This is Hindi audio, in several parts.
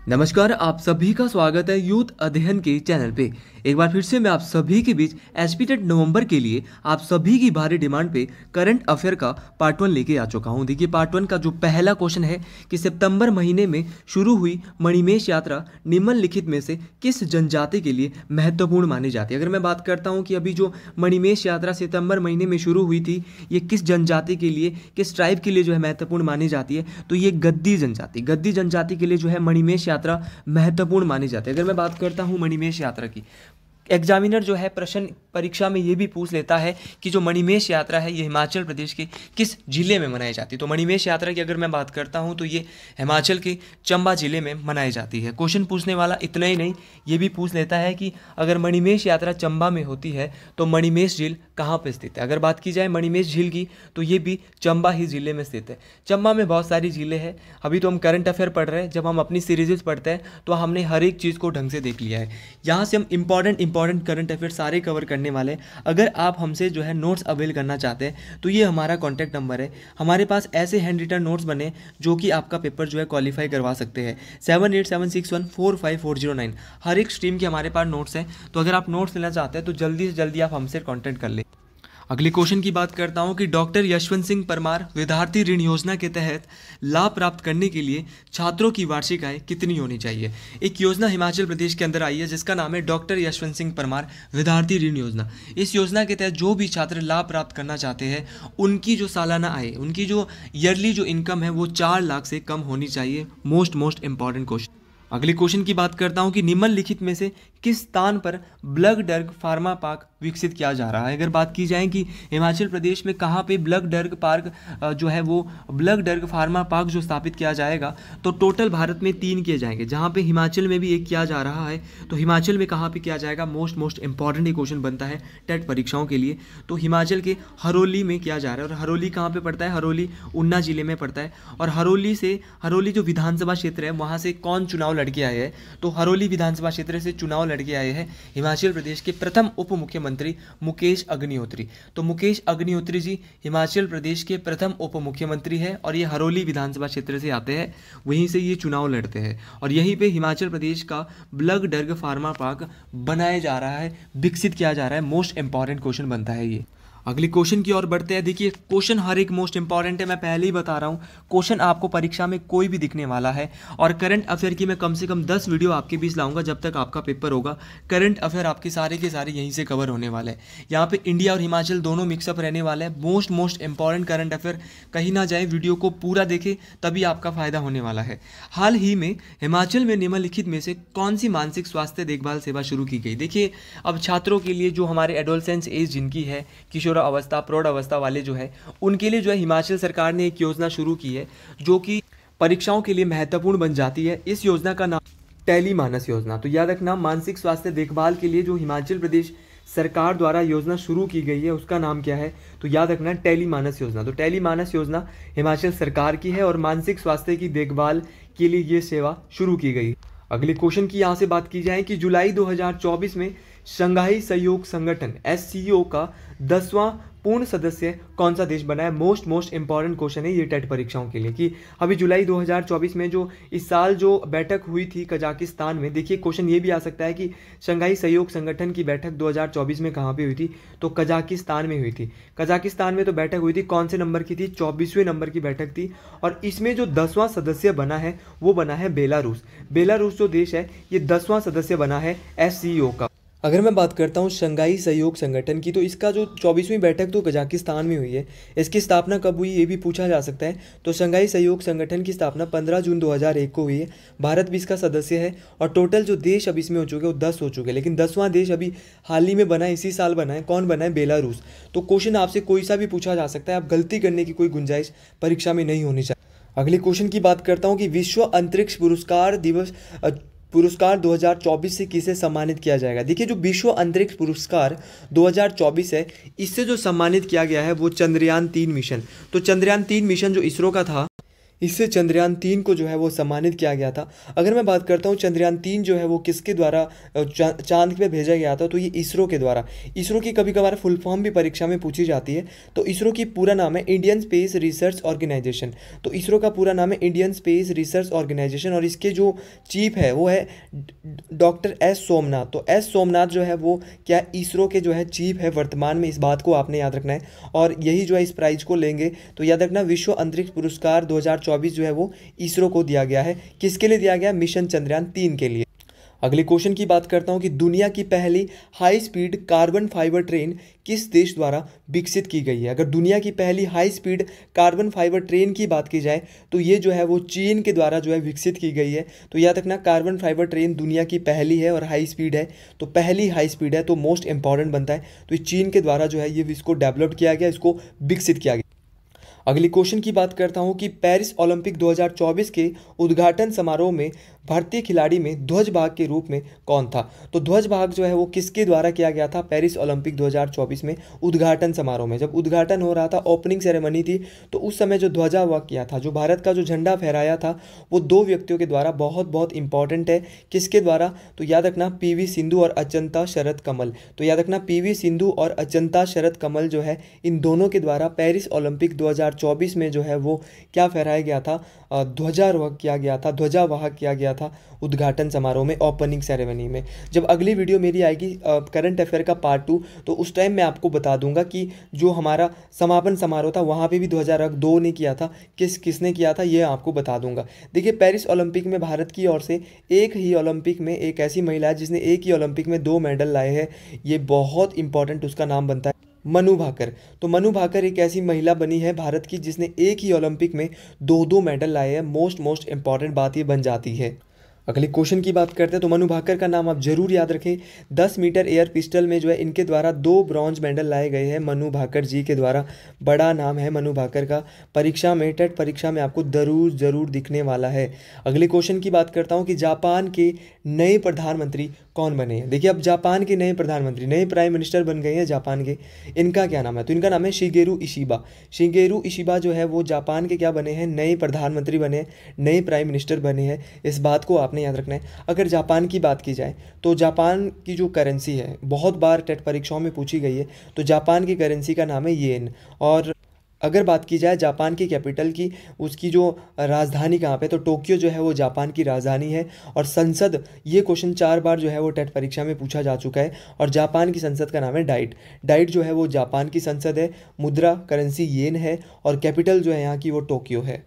नमस्कार, आप सभी का स्वागत है यूथ अध्ययन के चैनल पे। एक बार फिर से मैं आप सभी के बीच एसपी टेट नवंबर के लिए आप सभी की भारी डिमांड पे करंट अफेयर का पार्ट 1 लेके आ चुका हूँ। देखिए, पार्ट 1 का जो पहला क्वेश्चन है कि सितंबर महीने में शुरू हुई मणिमेश यात्रा निम्नलिखित में से किस जनजाति के लिए महत्वपूर्ण मानी जाती है। अगर मैं बात करता हूँ कि अभी जो मणिमेश यात्रा सितंबर महीने में शुरू हुई थी, ये किस जनजाति के लिए, किस ट्राइब के लिए जो है महत्वपूर्ण मानी जाती है, तो ये गद्दी जनजाति के लिए जो है मणिमेश यात्रा महत्वपूर्ण मानी जाती है। अगर मैं बात करता हूँ मणिमेश यात्रा की, एग्जामिनर जो है प्रश्न परीक्षा में ये भी पूछ लेता है कि जो मणिमेश यात्रा है ये हिमाचल प्रदेश के किस जिले में मनाई जाती है। तो मणिमेश यात्रा की अगर मैं बात करता हूँ तो ये हिमाचल के चंबा जिले में मनाई जाती है। क्वेश्चन पूछने वाला इतना ही नहीं, ये भी पूछ लेता है कि अगर मणिमेश यात्रा चंबा में होती है तो मणिमेश झील कहाँ पर स्थित है। अगर बात की जाए मणिमेश झील की तो ये भी चंबा ही जिले में स्थित है। चंबा में बहुत सारी झीलें हैं। अभी तो हम करंट अफेयर पढ़ रहे हैं, जब हम अपनी सीरीज पढ़ते हैं तो हमने हर एक चीज़ को ढंग से देख लिया है। यहाँ से हम इंपॉर्टेंट करंट अफेयर सारे कवर करने वाले हैं। अगर आप हमसे जो है नोट्स अवेल करना चाहते हैं तो ये हमारा कॉन्टैक्ट नंबर है। हमारे पास ऐसे हैंड रिटन नोट्स बने जो कि आपका पेपर जो है क्वालिफाई करवा सकते हैं। 7876145409 हर एक स्ट्रीम के हमारे पास नोट्स हैं। तो अगर आप नोट्स लेना चाहते हैं तो जल्दी से जल्दी आप हमसे कॉन्टैक्ट कर लें। अगले क्वेश्चन की बात करता हूं कि डॉक्टर यशवंत सिंह परमार विद्यार्थी ऋण योजना के तहत लाभ प्राप्त करने के लिए छात्रों की वार्षिक आय कितनी होनी चाहिए। एक योजना हिमाचल प्रदेश के अंदर आई है जिसका नाम है डॉक्टर यशवंत सिंह परमार विद्यार्थी ऋण योजना। इस योजना के तहत जो भी छात्र लाभ प्राप्त करना चाहते हैं उनकी जो सालाना आय, उनकी जो ईयरली जो इनकम है वो 4 लाख से कम होनी चाहिए। Most important question. अगले क्वेश्चन की बात करता हूं कि निम्नलिखित में से किस स्थान पर ब्लग डर्ग फार्मा पार्क विकसित किया जा रहा है। अगर बात की जाए कि हिमाचल प्रदेश में कहाँ पे ब्लग डर्ग पार्क जो है वो ब्लग डर्ग फार्मा पार्क जो स्थापित किया जाएगा, तो टोटल भारत में 3 किए जाएंगे। जहाँ पे हिमाचल में भी एक किया जा रहा है, तो हिमाचल में कहाँ पे किया जाएगा, मोस्ट इंपॉर्टेंट ये क्वेश्चन बनता है टेट परीक्षाओं के लिए। तो हिमाचल के हरोली में किया जा रहा है। और हरोली कहाँ पे पड़ता है, हरोली ऊना जिले में पड़ता है। और हरोली जो विधानसभा क्षेत्र है वहाँ से कौन चुनाव लड़के आए हैं, तो हरोली विधानसभा क्षेत्र से चुनाव लड़के आए हैं हिमाचल प्रदेश के प्रथम उप मुख्यमंत्री मुकेश अग्निहोत्री। तो मुकेश अग्निहोत्री जी हिमाचल प्रदेश के प्रथम उप मुख्यमंत्री है और ये हरोली विधानसभा क्षेत्र से आते हैं, वहीं से ये चुनाव लड़ते हैं। और यहीं पे हिमाचल प्रदेश का ब्लग डर्ग फार्मा पार्क बनाया जा रहा है, विकसित किया जा रहा है। मोस्ट इंपॉर्टेंट क्वेश्चन बनता है ये। अगले क्वेश्चन की ओर बढ़ते हैं। देखिए, क्वेश्चन हर एक मोस्ट इंपॉर्टेंट है, मैं पहले ही बता रहा हूँ। क्वेश्चन आपको परीक्षा में कोई भी दिखने वाला है। और करंट अफेयर की मैं कम से कम 10 वीडियो आपके बीच लाऊंगा जब तक आपका पेपर होगा। करंट अफेयर आपके सारे के सारे यहीं से कवर होने वाले हैं। यहाँ पे इंडिया और हिमाचल दोनों मिक्सअप रहने वाले हैं। मोस्ट इंपॉर्टेंट करंट अफेयर कहीं ना जाए, वीडियो को पूरा देखें तभी आपका फायदा होने वाला है। हाल ही में हिमाचल में निम्नलिखित में से कौन सी मानसिक स्वास्थ्य देखभाल सेवा शुरू की गई। देखिए, अब छात्रों के लिए जो हमारे एडोलसेंस एज जिनकी है, किशोर अवस्था प्रौढ़ अवस्था वाले जो है, उनके लिए जो है हिमाचल सरकार ने एक योजना शुरू की है जो कि परीक्षाओं के लिए महत्वपूर्ण बन जाती है। इस योजना का नाम टेली मानस योजना। तो याद रखना, मानसिक स्वास्थ्य देखभाल के लिए जो हिमाचल प्रदेश सरकार द्वारा योजना शुरू की गई है उसका नाम क्या है, तो याद रखना टेली मानस योजना। तो टेली मानस योजना हिमाचल सरकार की है और मानसिक स्वास्थ्य की देखभाल के लिए ये सेवा शुरू की गई। अगले क्वेश्चन की यहाँ से बात की जाए कि जुलाई 2024 में शंघाई सहयोग संगठन SCO का 10वां पूर्ण सदस्य कौन सा देश बना है। मोस्ट इंपॉर्टेंट क्वेश्चन है ये टेट परीक्षाओं के लिए कि अभी जुलाई 2024 में जो इस साल जो बैठक हुई थी कजाकिस्तान में। देखिए, क्वेश्चन ये भी आ सकता है कि शंघाई सहयोग संगठन की बैठक 2024 में कहाँ पे हुई थी, तो कजाकिस्तान में हुई थी। कजाकिस्तान में तो बैठक हुई थी, कौन से नंबर की थी, 24वें नंबर की बैठक थी। और इसमें जो 10वां सदस्य बना है वो बना है बेलारूस। बेलारूस जो देश है ये 10वां सदस्य बना है SCO का। अगर मैं बात करता हूँ शंघाई सहयोग संगठन की, तो इसका जो 24वीं बैठक तो कजाकिस्तान में हुई है। इसकी स्थापना कब हुई ये भी पूछा जा सकता है। तो शंघाई सहयोग संगठन की स्थापना 15 जून 2001 को हुई है। भारत भी इसका सदस्य है और टोटल जो देश अभी इसमें हो चुके हैं वो 10 हो चुके हैं। लेकिन 10वां देश अभी हाल ही में बना है, इसी साल बना है। कौन बना है, बेलारूस। तो क्वेश्चन आपसे कोई सा भी पूछा जा सकता है, आप गलती करने की कोई गुंजाइश परीक्षा में नहीं होनी चाहिए। अगले क्वेश्चन की बात करता हूँ कि विश्व अंतरिक्ष पुरस्कार 2024 से किसे सम्मानित किया जाएगा। देखिए, जो विश्व अंतरिक्ष पुरस्कार 2024 है इससे जो सम्मानित किया गया है वो चंद्रयान 3 मिशन। तो चंद्रयान 3 मिशन जो इसरो का था, इससे चंद्रयान 3 को जो है वो सम्मानित किया गया था। अगर मैं बात करता हूँ चंद्रयान 3 जो है वो किसके द्वारा चांद पे भेजा गया था, तो ये इसरो के द्वारा। इसरो की कभी कभार फुल फॉर्म भी परीक्षा में पूछी जाती है। तो इसरो की पूरा नाम है इंडियन स्पेस रिसर्च ऑर्गेनाइजेशन। तो इसरो का पूरा नाम है इंडियन स्पेस रिसर्च ऑर्गेनाइजेशन, और इसके जो चीफ है वो है डॉक्टर एस सोमनाथ। तो एस सोमनाथ जो है वो क्या इसरो के जो है चीफ है वर्तमान में, इस बात को आपने याद रखना है। और यही जो है इस प्राइज को लेंगे। तो याद रखना विश्व अंतरिक्ष पुरस्कार 2024 जो है वो इसरो को दिया गया है। किसके लिए दिया गया? मिशन चंद्रयान 3 के लिए। अगले क्वेश्चन की बात करता हूं कि दुनिया की पहली high speed carbon fibre train किस देश द्वारा विकसित की गई है? अगर दुनिया की पहली high speed carbon fibre train की बात की जाए तो ये जो है वो चीन के द्वारा जो है विकसित की गई है। तो याद रखना कार्बन फाइबर ट्रेन दुनिया की पहली है और हाई स्पीड है। तो पहली हाई स्पीड है तो मोस्ट इंपॉर्टेंट बनता है। तो ये चीन के द्वारा जो है ये इसको डेवलप किया गया, इसको विकसित किया गया। अगली क्वेश्चन की बात करता हूं कि पेरिस ओलंपिक 2024 के उद्घाटन समारोह में भारतीय खिलाड़ी में ध्वज भाग के रूप में कौन था? तो ध्वज भाग जो है वो किसके द्वारा किया गया था पेरिस ओलंपिक 2024 में उद्घाटन समारोह में? जब उद्घाटन हो रहा था, ओपनिंग सेरेमनी थी, तो उस समय जो ध्वजावाह किया था, जो भारत का जो झंडा फहराया था, वो दो व्यक्तियों के द्वारा बहुत बहुत इंपॉर्टेंट है। किसके द्वारा? तो याद रखना पीवी सिंधु और अचंता शरद कमल। तो याद रखना पीवी सिंधु और अचंता शरद कमल जो है इन दोनों के द्वारा पेरिस ओलंपिक 2024 में जो है वो क्या फहराया गया था? ध्वजारोहण किया गया था, ध्वजावाहक किया गया था उद्घाटन समारोह में, ओपनिंग सेरेमनी में। जब अगली वीडियो मेरी आएगी करंट अफेयर का पार्ट 2, तो उस टाइम मैं आपको बता दूंगा कि जो हमारा समापन समारोह था वहाँ पे भी ध्वजारोहण 2 ने किया था, किसने किया था ये आपको बता दूंगा। देखिए पेरिस ओलंपिक में भारत की ओर से एक ही ओलंपिक में एक ऐसी महिला है जिसने एक ही ओलंपिक में 2 मेडल लाए हैं। ये बहुत इंपॉर्टेंट उसका नाम बनता है मनु भाकर। तो मनु भाकर एक ऐसी महिला बनी है भारत की जिसने एक ही ओलंपिक में 2 मेडल लाए हैं। मोस्ट इंपॉर्टेंट बात ये बन जाती है। अगले क्वेश्चन की बात करते हैं तो मनु भाकर का नाम आप जरूर याद रखें। 10 मीटर एयर पिस्टल में जो है इनके द्वारा 2 ब्रॉन्ज मेडल लाए गए हैं मनु भाकर जी के द्वारा। बड़ा नाम है मनु भाकर का। परीक्षा में टेट परीक्षा में आपको जरूर दिखने वाला है। अगले क्वेश्चन की बात करता हूँ कि जापान के नए प्रधानमंत्री कौन बने हैं? देखिए अब जापान के नए प्रधानमंत्री, नए प्राइम मिनिस्टर बन गए हैं जापान के। इनका क्या नाम है? तो इनका नाम है शिगेरू इशिबा। शिगेरू इशिबा जो है वो जापान के क्या बने हैं? नए प्रधानमंत्री बने हैं, नए प्राइम मिनिस्टर बने हैं। इस बात को आपने याद रखना है। अगर जापान की बात की जाए तो जापान की जो करेंसी है बहुत बार टेट परीक्षाओं में पूछी गई है। तो जापान की करेंसी का नाम है येन। और अगर बात की जाए जापान की कैपिटल की, उसकी जो राजधानी कहाँ पे, तो टोक्यो जो है वो जापान की राजधानी है। और संसद, ये क्वेश्चन 4 बार जो है वो टेट परीक्षा में पूछा जा चुका है। और जापान की संसद का नाम है डाइट। डाइट जो है वो जापान की संसद है। मुद्रा करेंसी येन है और कैपिटल जो है यहाँ की वो टोक्यो है।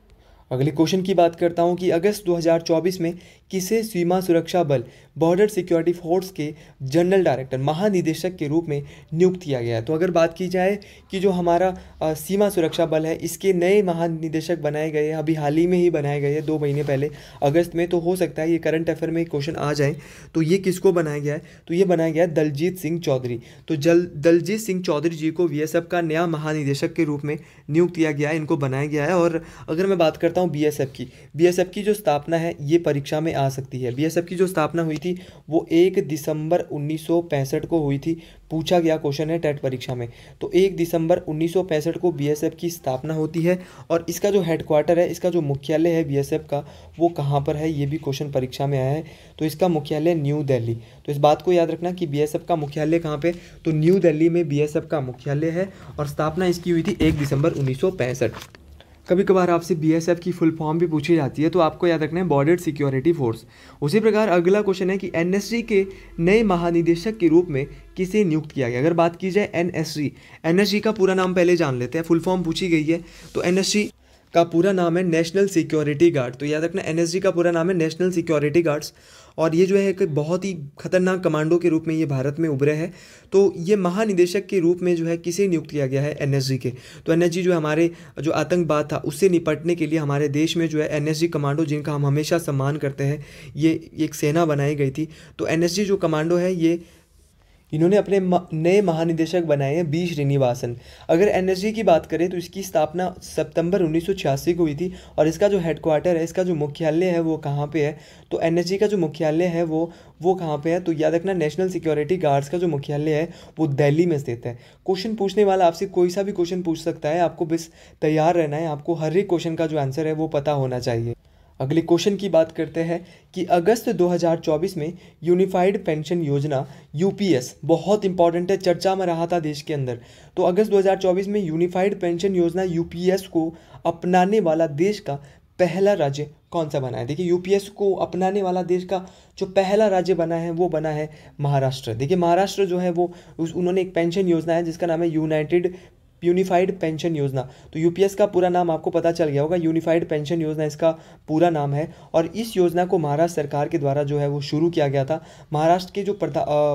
अगले क्वेश्चन की बात करता हूँ कि अगस्त 2024 में किसे सीमा सुरक्षा बल बॉर्डर सिक्योरिटी फोर्स के जनरल डायरेक्टर, महानिदेशक के रूप में नियुक्त किया गया है? तो अगर बात की जाए कि जो हमारा सीमा सुरक्षा बल है इसके नए महानिदेशक बनाए गए हैं, अभी हाल ही में ही बनाए गए हैं 2 महीने पहले अगस्त में। तो हो सकता है ये करंट अफेयर में क्वेश्चन आ जाए। तो ये किसको बनाया गया है? तो ये बनाया गया है दलजीत सिंह चौधरी। तो दलजीत सिंह चौधरी जी को बीएसएफ का नया महानिदेशक के रूप में नियुक्त किया गया है, इनको बनाया गया है। और अगर मैं बात करता हूँ बीएसएफ की जो स्थापना है ये परीक्षा में आ सकती है। बीएसएफ की जो स्थापना हुई थी वो 1 दिसंबर 1965 को हुई थी। पूछा गया क्वेश्चन है टेट परीक्षा में। तो 1 दिसंबर 1965 को बीएसएफ की स्थापना होती है। और इसका जो हेडक्वार्टर है, इसका जो मुख्यालय है बीएसएफ का, वो कहाँ पर है? ये भी क्वेश्चन परीक्षा में आया है। तो इसका मुख्यालय न्यू दिल्ली। तो इस बात को याद रखना कि बीएसएफ का मुख्यालय कहाँ पे? तो न्यू दिल्ली में बीएसएफ का मुख्यालय है। और स्थापना इसकी हुई थी 1 दिसंबर 1965। कभी कभार आपसे बीएसएफ की फुल फॉर्म भी पूछी जाती है, तो आपको याद रखना है बॉर्डर सिक्योरिटी फोर्स। उसी प्रकार अगला क्वेश्चन है कि एनएसजी के नए महानिदेशक के रूप में किसे नियुक्त किया गया? अगर बात की जाए एनएसजी का पूरा नाम पहले जान लेते हैं। फुल फॉर्म पूछी गई है तो एनएसजी का पूरा नाम है नेशनल सिक्योरिटी गार्ड। तो याद रखना एनएसजी का पूरा नाम है नेशनल सिक्योरिटी गार्ड्स। और ये जो है एक बहुत ही खतरनाक कमांडो के रूप में ये भारत में उभरे हैं। तो ये महानिदेशक के रूप में जो है किसे नियुक्त किया गया है? एनएसजी के। तो एनएसजी जो हमारे जो आतंकवाद था उससे निपटने के लिए हमारे देश में जो है एनएसजी कमांडो, जिनका हम हमेशा सम्मान करते हैं, ये एक सेना बनाई गई थी। तो एनएसजी जो कमांडो है ये इन्होंने अपने नए महानिदेशक बनाए हैं बी श्रीनिवासन। अगर एनएसजी की बात करें तो इसकी स्थापना सितंबर 1986 को हुई थी और इसका जो हेडक्वार्टर है, इसका जो मुख्यालय है वो कहाँ पे है, तो एनएसजी का जो मुख्यालय है वो कहाँ पे है, तो याद रखना नेशनल सिक्योरिटी गार्ड्स का जो मुख्यालय है वो दिल्ली में स्थित है। क्वेश्चन पूछने वाला आपसे कोई सा भी क्वेश्चन पूछ सकता है, आपको बस तैयार रहना है, आपको हर एक क्वेश्चन का जो आंसर है वो पता होना चाहिए। अगले क्वेश्चन की बात करते हैं कि अगस्त 2024 में यूनिफाइड पेंशन योजना यूपीएस बहुत इंपॉर्टेंट है, चर्चा में रहा था देश के अंदर। तो अगस्त 2024 में यूनिफाइड पेंशन योजना यूपीएस को अपनाने वाला देश का पहला राज्य कौन सा बना है। देखिए यूपीएस को अपनाने वाला देश का जो पहला राज्य बना है वो बना है महाराष्ट्र। देखिए महाराष्ट्र जो है वो उन्होंने एक पेंशन योजना है जिसका नाम है यूनिफाइड पेंशन योजना। तो यूपीएस का पूरा नाम आपको पता चल गया होगा, यूनिफाइड पेंशन योजना इसका पूरा नाम है। और इस योजना को महाराष्ट्र सरकार के द्वारा जो है वो शुरू किया गया था। महाराष्ट्र के जो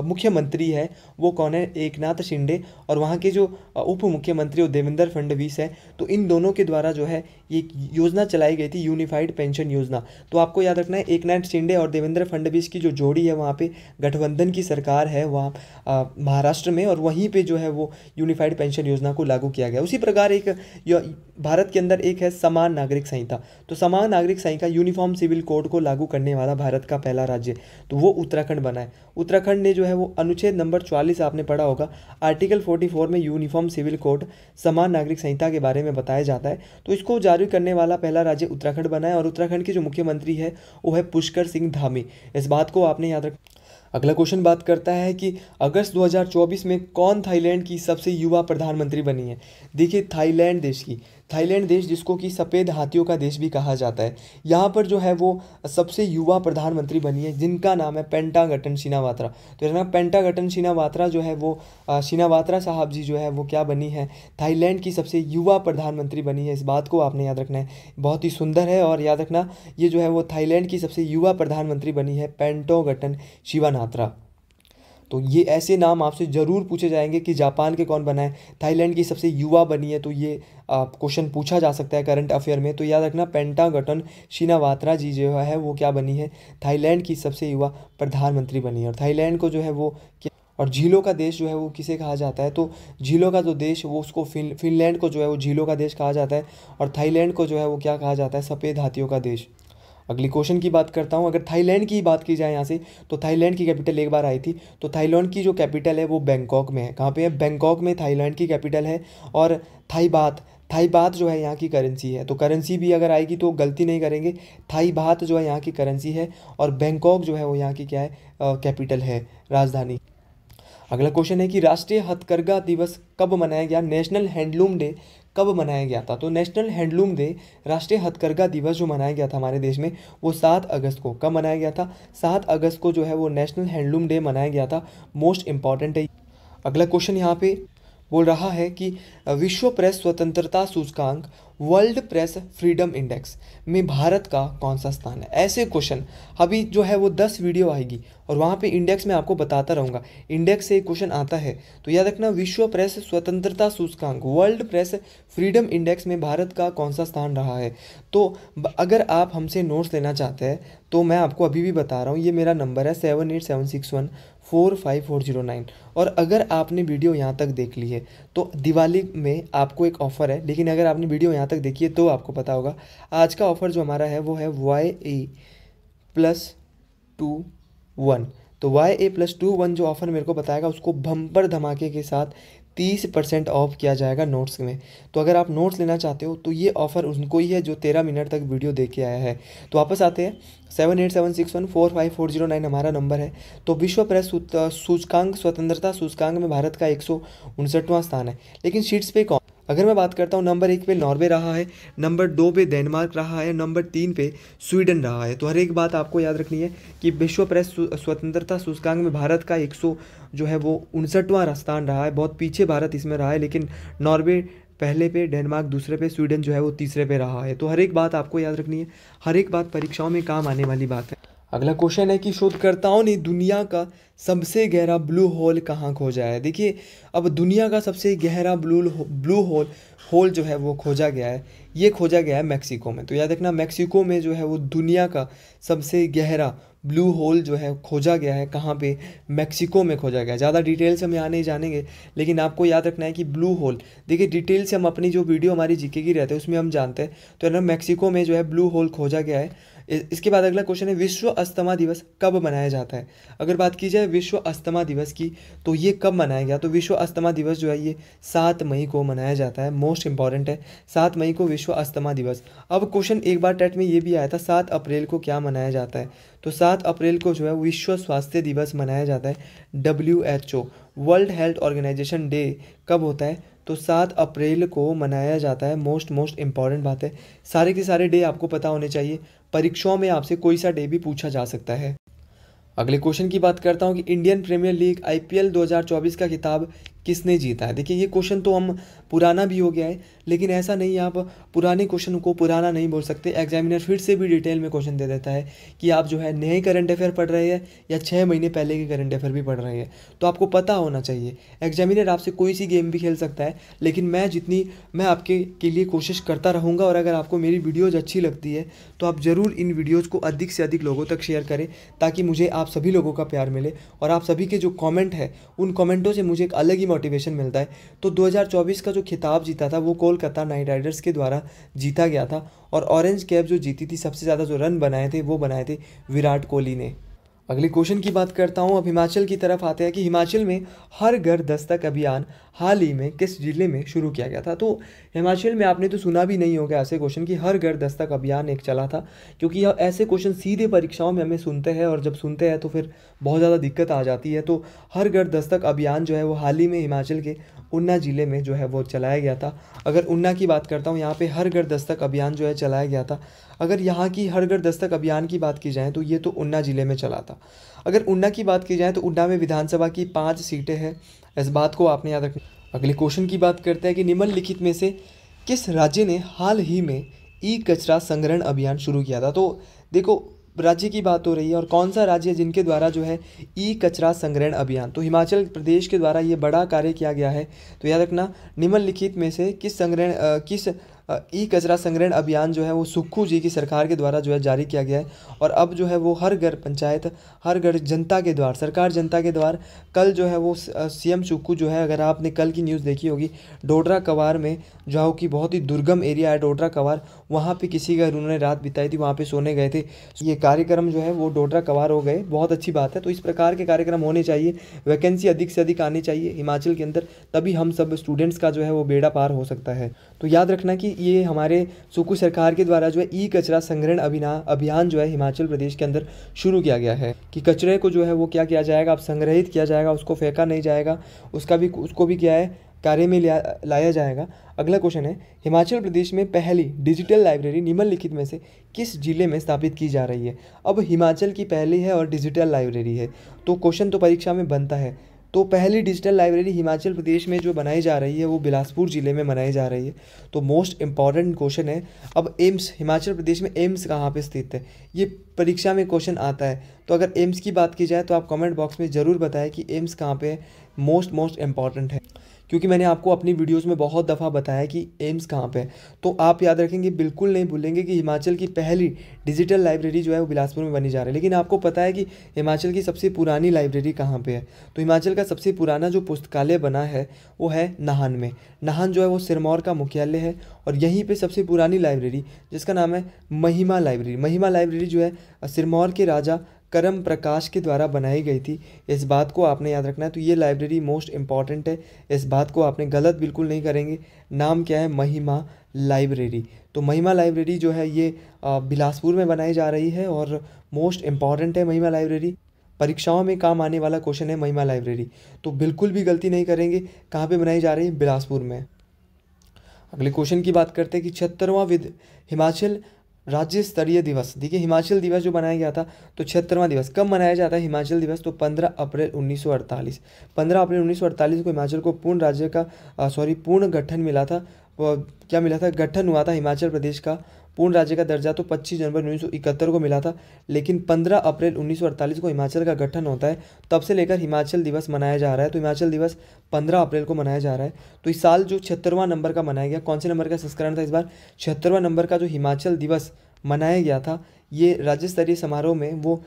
मुख्यमंत्री है वो कौन है, एकनाथ शिंदे, और वहाँ के जो उप मुख्यमंत्री देवेंद्र फडणवीस है। तो इन दोनों के द्वारा जो है ये योजना चलाई गई थी, यूनिफाइड पेंशन योजना। तो आपको याद रखना है एकनाथ शिंदे और देवेंद्र फडणवीस की जो जोड़ी है वहाँ पे गठबंधन की सरकार है वहाँ महाराष्ट्र में, और वहीं पे जो है वो यूनिफाइड पेंशन योजना को लागू किया गया। उसी प्रकार एक भारत के अंदर एक है समान नागरिक संहिता। तो समान नागरिक संहिता यूनिफॉर्म सिविल कोड को लागू करने वाला भारत का पहला राज्य तो वो उत्तराखंड बना है। उत्तराखंड ने जो है वो अनुच्छेद नंबर 44 आपने पढ़ा होगा, आर्टिकल 44 में यूनिफॉर्म सिविल कोड समान नागरिक संहिता के बारे में बताया जाता है। तो इसको जारी करने वाला पहला राज्य उत्तराखंड बना है और उत्तराखंड के जो मुख्यमंत्री है वो है पुष्कर सिंह धामी। इस बात को आपने याद रख। अगला क्वेश्चन बात करता है कि अगस्त 2024 में कौन थाईलैंड की सबसे युवा प्रधानमंत्री बनी है। देखिए थाईलैंड देश जिसको कि सफ़ेद हाथियों का देश भी कहा जाता है, यहाँ पर जो है वो सबसे युवा प्रधानमंत्री बनी है जिनका नाम है पेंटागटन शिनावात्रा। तो जनाब पेंटागटन शिनावात्रा जो है वो शिनावात्रा साहब जी जो है वो क्या बनी है, थाईलैंड की सबसे युवा प्रधानमंत्री बनी है। इस बात को आपने याद रखना है, बहुत ही सुंदर है। और याद रखना ये जो है वो थाईलैंड की सबसे युवा प्रधानमंत्री बनी है पेंटागटन शिनावात्रा। तो ये ऐसे नाम आपसे ज़रूर पूछे जाएंगे कि जापान के कौन बना है, थाईलैंड की सबसे युवा बनी है, तो ये क्वेश्चन पूछा जा सकता है करंट अफेयर में। तो याद रखना पेंटागटन शिनावात्रा जी जो है वो क्या बनी है, थाईलैंड की सबसे युवा प्रधानमंत्री बनी है। और थाईलैंड को जो है वो और झीलों का देश जो है वो किसे कहा जाता है, तो झीलों का जो देश वो उसको फिनलैंड को जो है वो झीलों का देश कहा जाता है, और थाईलैंड को जो है वो क्या कहा जाता है, सफ़ेद हाथियों का देश। अगली क्वेश्चन की बात करता हूँ, अगर थाईलैंड की बात की जाए यहाँ से, तो थाईलैंड की कैपिटल एक बार आई थी, तो थाईलैंड की जो कैपिटल है वो बैंकॉक में है। कहाँ पे है, बैंकॉक में थाईलैंड की कैपिटल है। और थाई बात जो है यहाँ की करेंसी है, तो करेंसी भी अगर आएगी तो गलती नहीं करेंगे, थाई बात जो है यहाँ की करेंसी है, और बैंकॉक जो है वो यहाँ की क्या है, कैपिटल है, राजधानी। अगला क्वेश्चन है कि राष्ट्रीय हथकरघा दिवस कब मनाया गया, नेशनल हैंडलूम डे कब मनाया गया था। तो नेशनल हैंडलूम डे, राष्ट्रीय हथकरघा दिवस जो मनाया गया था हमारे देश में वो 7 अगस्त को। कब मनाया गया था, 7 अगस्त को जो है वो नेशनल हैंडलूम डे मनाया गया था। मोस्ट इंपॉर्टेंट है। अगला क्वेश्चन यहाँ पे बोल रहा है कि विश्व प्रेस स्वतंत्रता सूचकांक वर्ल्ड प्रेस फ्रीडम इंडेक्स में भारत का कौन सा स्थान है। ऐसे क्वेश्चन अभी जो है वो 10 वीडियो आएगी और वहाँ पे इंडेक्स में आपको बताता रहूँगा, इंडेक्स से क्वेश्चन आता है। तो याद रखना विश्व प्रेस स्वतंत्रता सूचकांक वर्ल्ड प्रेस फ्रीडम इंडेक्स में भारत का कौन सा स्थान रहा है। तो अगर आप हमसे नोट्स लेना चाहते हैं तो मैं आपको अभी भी बता रहा हूँ, ये मेरा नंबर है 7876145409। और अगर आपने वीडियो यहाँ तक देख ली है तो दिवाली में आपको एक ऑफ़र है, लेकिन अगर आपने वीडियो यहाँ तक देखी है तो आपको पता होगा आज का ऑफ़र जो हमारा है वो है YA+21। तो YA+21 जो ऑफ़र मेरे को बताएगा उसको बम्पर धमाके के साथ 30% ऑफ किया जाएगा नोट्स में। तो अगर आप नोट्स लेना चाहते हो तो ये ऑफ़र उनको ही है जो 13 मिनट तक वीडियो देख के आया है। तो वापस आते हैं, 7876145409 हमारा नंबर है। तो विश्व प्रेस सूचकांक स्वतंत्रता सूचकांक में भारत का 159वां स्थान है, लेकिन शीट्स पे कौन। अगर मैं बात करता हूँ, नंबर 1 पे नॉर्वे रहा है, नंबर 2 पे डेनमार्क रहा है, नंबर 3 पे स्वीडन रहा है। तो हर एक बात आपको याद रखनी है कि विश्व प्रेस स्वतंत्रता सूचकांक में भारत का 100 जो है वो 59वां स्थान रहा है। बहुत पीछे भारत इसमें रहा है, लेकिन नॉर्वे पहले पे, डेनमार्क दूसरे पे, स्वीडन जो है वो तीसरे पे रहा है। तो हर एक बात आपको याद रखनी है, हर एक बात परीक्षाओं में काम आने वाली बात है। अगला क्वेश्चन है कि शोधकर्ताओं ने दुनिया का सबसे गहरा ब्लू होल कहाँ खोजा है। देखिए, अब दुनिया का सबसे गहरा ब्लू होल जो है वो खोजा गया है, ये खोजा गया है मैक्सिको में। तो याद रखना, मैक्सिको में जो है वो दुनिया का सबसे गहरा ब्लू होल जो है खोजा गया है। कहाँ पे? मैक्सिको में खोजा गया है। ज़्यादा डिटेल से हम यहाँ नहीं जानेंगे, लेकिन आपको याद रखना है कि ब्लू होल, देखिए डिटेल से हम अपनी जो वीडियो हमारी जीके की रहते हैं उसमें हम जानते हैं। तो है ना, मैक्सिको में जो है ब्लू होल खोजा गया है। इसके बाद अगला क्वेश्चन है, विश्व अस्थमा दिवस कब मनाया जाता है। अगर बात की जाए विश्व अस्थमा दिवस की, तो ये कब मनाया गया? तो विश्व अस्थमा दिवस जो है ये 7 मई को मनाया जाता है। मोस्ट इंपॉर्टेंट है, 7 मई को विश्व अस्थमा दिवस। अब क्वेश्चन एक बार टेट में ये भी आया था, 7 अप्रैल को क्या मनाया जाता है। तो 7 अप्रैल को जो है विश्व स्वास्थ्य दिवस मनाया जाता है। WHO world health organisation day कब होता है? तो 7 अप्रैल को मनाया जाता है। मोस्ट इंपॉर्टेंट बात है, सारे के सारे डे आपको पता होने चाहिए। परीक्षाओं में आपसे कोई सा डे भी पूछा जा सकता है। अगले क्वेश्चन की बात करता हूँ कि इंडियन प्रीमियर लीग IPL 2024 का खिताब किसने जीता है। देखिए, ये क्वेश्चन तो हम पुराना भी हो गया है, लेकिन ऐसा नहीं, आप पुराने क्वेश्चन को पुराना नहीं बोल सकते। एग्जामिनर फिर से भी डिटेल में क्वेश्चन दे देता है कि आप जो है नए करंट अफेयर पढ़ रहे हैं या 6 महीने पहले के करंट अफेयर भी पढ़ रहे हैं, तो आपको पता होना चाहिए। एग्जामिनर आपसे कोई सी गेम भी खेल सकता है, लेकिन मैं आपके के लिए कोशिश करता रहूँगा। और अगर आपको मेरी वीडियोज़ अच्छी लगती है तो आप ज़रूर इन वीडियोज़ को अधिक से अधिक लोगों तक शेयर करें, ताकि मुझे आप सभी लोगों का प्यार मिले। और आप सभी के जो कमेंट है, उन कमेंटों से मुझे एक अलग ही मोटिवेशन मिलता है। तो 2024 का जो खिताब जीता था वो कोलकाता नाइट राइडर्स के द्वारा जीता गया था। और ऑरेंज कैप जो जीती थी, सबसे ज़्यादा जो रन बनाए थे वो बनाए थे विराट कोहली ने। अगले क्वेश्चन की बात करता हूँ। अब हिमाचल की तरफ आते हैं कि हिमाचल में हर घर दस्तक अभियान हाल ही में किस जिले में शुरू किया गया था। तो हिमाचल में आपने तो सुना भी नहीं होगा ऐसे क्वेश्चन कि हर घर दस्तक अभियान एक चला था, क्योंकि यह ऐसे क्वेश्चन सीधे परीक्षाओं में हमें सुनते हैं, और जब सुनते हैं तो फिर बहुत ज़्यादा दिक्कत आ जाती है। तो हर घर दस्तक अभियान जो है वो हाल ही में हिमाचल के ऊना ज़िले में जो है वो चलाया गया था। अगर ऊना की बात करता हूँ, यहाँ पे हर घर दस्तक अभियान जो है चलाया गया था। अगर यहाँ की हर घर दस्तक अभियान की बात की जाए तो ये तो ऊना ज़िले में चला था। अगर ऊना की बात की जाए तो ऊना में विधानसभा की 5 सीटें हैं, इस बात को आपने याद रखना। अगले क्वेश्चन की बात करते हैं कि निम्नलिखित में से किस राज्य ने हाल ही में ई कचरा संग्रहण अभियान शुरू किया था। तो देखो, राज्य की बात हो रही है, और कौन सा राज्य है जिनके द्वारा जो है ई कचरा संग्रहण अभियान, तो हिमाचल प्रदेश के द्वारा ये बड़ा कार्य किया गया है। तो याद रखना, निम्नलिखित में से किस ई कचरा संग्रहण अभियान जो है वो सुक्खू जी की सरकार के द्वारा जो है जारी किया गया है। और अब जो है वो हर घर पंचायत, हर घर जनता के द्वार, सरकार जनता के द्वार, कल जो है वो CM सुक्खू जो है, अगर आपने कल की न्यूज़ देखी होगी, डोडरा कवार में जो कि बहुत ही दुर्गम एरिया है डोडरा कवार, वहाँ पे किसी घर उन्होंने रात बिताई थी, वहाँ पे सोने गए थे। ये कार्यक्रम जो है वो डोडरा कवार हो गए, बहुत अच्छी बात है। तो इस प्रकार के कार्यक्रम होने चाहिए, वैकेंसी अधिक से अधिक आनी चाहिए हिमाचल के अंदर, तभी हम सब स्टूडेंट्स का जो है वो बेड़ा पार हो सकता है। तो याद रखना कि ये हमारे सुक्खू सरकार के द्वारा जो है ई कचरा संग्रहण अभियान जो है हिमाचल प्रदेश के अंदर शुरू किया गया है, कि कचरे को जो है वो क्या किया जाएगा, अब संग्रहित किया जाएगा, उसको फेंका नहीं जाएगा, उसको भी क्या है, कार्य में लाया जाएगा। अगला क्वेश्चन है, हिमाचल प्रदेश में पहली डिजिटल लाइब्रेरी निम्नलिखित में से किस जिले में स्थापित की जा रही है। अब हिमाचल की पहली है और डिजिटल लाइब्रेरी है, तो क्वेश्चन तो परीक्षा में बनता है। तो पहली डिजिटल लाइब्रेरी हिमाचल प्रदेश में जो बनाई जा रही है वो बिलासपुर ज़िले में बनाई जा रही है। तो मोस्ट इंपॉर्टेंट क्वेश्चन है, अब एम्स, हिमाचल प्रदेश में एम्स कहाँ पे स्थित है, ये परीक्षा में क्वेश्चन आता है। तो अगर एम्स की बात की जाए तो आप कमेंट बॉक्स में ज़रूर बताएं कि एम्स कहाँ पे है। मोस्ट इंपॉर्टेंट है, क्योंकि मैंने आपको अपनी वीडियोस में बहुत दफ़ा बताया कि एम्स कहाँ पे है। तो आप याद रखेंगे, बिल्कुल नहीं भूलेंगे कि हिमाचल की पहली डिजिटल लाइब्रेरी जो है वो बिलासपुर में बनी जा रही है। लेकिन आपको पता है कि हिमाचल की सबसे पुरानी लाइब्रेरी कहाँ पे है। तो हिमाचल का सबसे पुराना जो पुस्तकालय बना है वो है नाहन में। नाहन जो है वो सिरमौर का मुख्यालय है, और यहीं पे सबसे पुरानी लाइब्रेरी जिसका नाम है महिमा लाइब्रेरी जो है सिरमौर के राजा करम प्रकाश के द्वारा बनाई गई थी। इस बात को आपने याद रखना है। तो ये लाइब्रेरी मोस्ट इंपॉर्टेंट है, इस बात को आपने गलत बिल्कुल नहीं करेंगे। नाम क्या है, महिमा लाइब्रेरी। तो महिमा लाइब्रेरी जो है ये बिलासपुर में बनाई जा रही है, और मोस्ट इंपॉर्टेंट है महिमा लाइब्रेरी, परीक्षाओं में काम आने वाला क्वेश्चन है महिमा लाइब्रेरी। तो बिल्कुल भी गलती नहीं करेंगे। कहाँ पे बनाई जा रही है, बिलासपुर में। अगले क्वेश्चन की बात करते हैं कि 76वां हिमाचल राज्य स्तरीय दिवस, देखिए हिमाचल दिवस जो बनाया गया था, तो 76वां दिवस कब मनाया जाता है हिमाचल दिवस, तो 15 अप्रैल 1948। 15 अप्रैल 1948 को हिमाचल को पूर्ण राज्य का पूर्ण गठन मिला था। क्या मिला था, गठन हुआ था हिमाचल प्रदेश का पूर्ण राज्य का दर्जा तो 25 जनवरी 1971 को मिला था, लेकिन 15 अप्रैल 1948 को हिमाचल का गठन होता है। तब से लेकर हिमाचल दिवस मनाया जा रहा है। तो हिमाचल दिवस 15 अप्रैल को मनाया जा रहा है। तो इस साल जो 76वां नंबर का मनाया गया, कौन से नंबर का संस्करण था इस बार? 76वां नंबर का जो हिमाचल दिवस मनाया गया था, ये राज्य स्तरीय समारोह में वो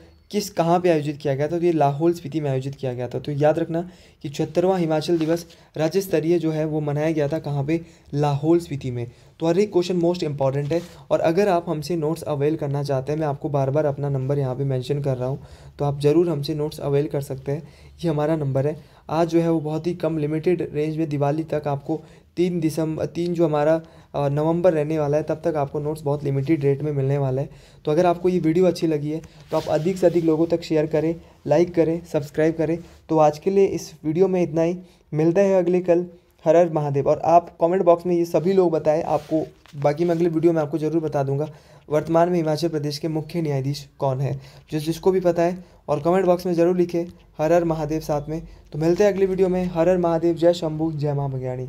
कहाँ पे आयोजित किया गया था? तो ये लाहौल स्पीति में आयोजित किया गया था। तो याद रखना कि 76वां हिमाचल दिवस राज्य स्तरीय जो है वो मनाया गया था कहाँ पे? लाहौल स्पीति में। तो हर एक क्वेश्चन मोस्ट इंपॉर्टेंट है। और अगर आप हमसे नोट्स अवेल करना चाहते हैं, मैं आपको बार बार अपना नंबर यहाँ पे मेंशन कर रहा हूँ, तो आप ज़रूर हमसे नोट्स अवेल कर सकते हैं। ये हमारा नंबर है। आज जो है वो बहुत ही कम लिमिटेड रेंज में दिवाली तक आपको 3 जो हमारा नवंबर रहने वाला है, तब तक आपको नोट्स बहुत लिमिटेड रेट में मिलने वाला है। तो अगर आपको ये वीडियो अच्छी लगी है तो आप अधिक से अधिक लोगों तक शेयर करें, लाइक करें, सब्सक्राइब करें। तो आज के लिए इस वीडियो में इतना ही। मिलता है अगले कल। हर हर महादेव। और आप कमेंट बॉक्स में ये सभी लोग बताएं आपको, बाकी मैं अगले वीडियो में आपको ज़रूर बता दूंगा वर्तमान में हिमाचल प्रदेश के मुख्य न्यायाधीश कौन है, जिसको भी पता है। और कमेंट बॉक्स में ज़रूर लिखें हर हर महादेव साथ में। तो मिलते हैं अगली वीडियो में। हर हर महादेव। जय शंभू, जय माँ भगयाणी।